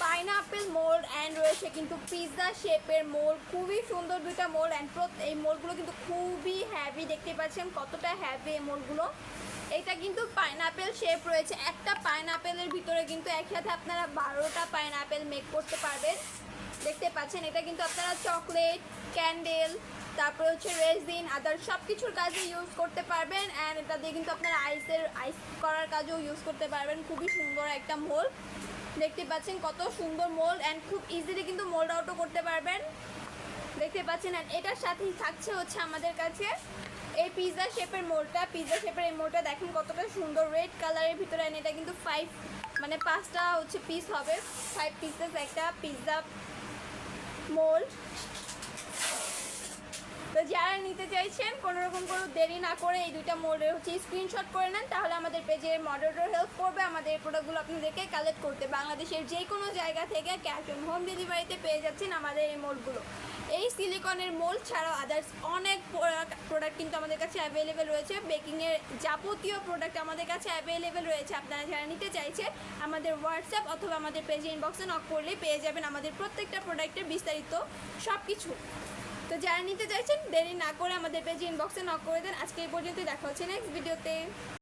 Pineapple mould and রয়েছে কিন্তু pizza শেপের মোল্ড, খুবই সুন্দর দুইটা মোল্ড। অ্যান্ড এই মোল্ডগুলো কিন্তু খুবই হ্যাভি, দেখতে পাচ্ছেন কতটা হ্যাভি এই মোল্ডগুলো। এটা কিন্তু পাইনাপেল শেপ রয়েছে, একটা পাইনাপেলের ভিতরে কিন্তু একসাথে আপনারা 12টা পাইনাপেল মেক করতে পারবেন, দেখতে পাচ্ছেন। এটা কিন্তু আপনারা চকলেট, ক্যান্ডেল, তারপরে হচ্ছে রেজিন, আদার সব কিছুর কাজে ইউজ করতে পারবেন। অ্যান্ড এটা দিয়ে কিন্তু আপনারা আইস করার কাজেও ইউজ করতে পারবেন। খুবই সুন্দর একটা মোল্ড, দেখতে পাচ্ছেন কত সুন্দর মোল্ড। অ্যান্ড খুব ইজিলি কিন্তু মোল্ড আউটও করতে পারবেন, দেখতে পাচ্ছেন। অ্যান্ড এটার সাথেই থাকছে হচ্ছে আমাদের কাছে এই পিৎজা শেপের মোল্ডটা। পিৎজা শেপের এই মোল্ডটা দেখেন কতটা সুন্দর, রেড কালারের ভিতরে। অ্যান্ড এটা কিন্তু 5টা হচ্ছে পিস হবে, 5 পিসেস একটা পিৎজা মোল্ড। তো যারা নিতে চাইছেন কোনোরকম কোনো দেরি না করে এই দুইটা মোল্ডের হচ্ছে স্ক্রিনশট করে নেন, তাহলে আমাদের পেজের মডারেটর হেল্প করবে আমাদের এই প্রোডাক্টগুলো আপনাদেরকে কালেক্ট করতে। বাংলাদেশের যে কোনো জায়গা থেকে ক্যাশ অন হোম ডেলিভারিতে পেয়ে যাচ্ছেন আমাদের এই মোল্ডগুলো। এই সিলিকনের মোল্ড ছাড়াও আদার্স অনেক প্রোডাক্ট কিন্তু আমাদের কাছে অ্যাভেলেবেল রয়েছে। বেকিংয়ের যাবতীয় প্রোডাক্ট আমাদের কাছে অ্যাভেলেবেল রয়েছে। আপনারা যারা নিতে চাইছে আমাদের হোয়াটসঅ্যাপ অথবা আমাদের পেজে ইনবক্সে নক করলে পেয়ে যাবেন আমাদের প্রত্যেকটা প্রোডাক্টের বিস্তারিত সব কিছু। তো যারা নিতে চাইছেন দেরি না করে আমাদের পেজে ইনবক্সে নক করে দেন। আজকে এই পর্যন্ত, দেখা হচ্ছে নেক্সট ভিডিওতে।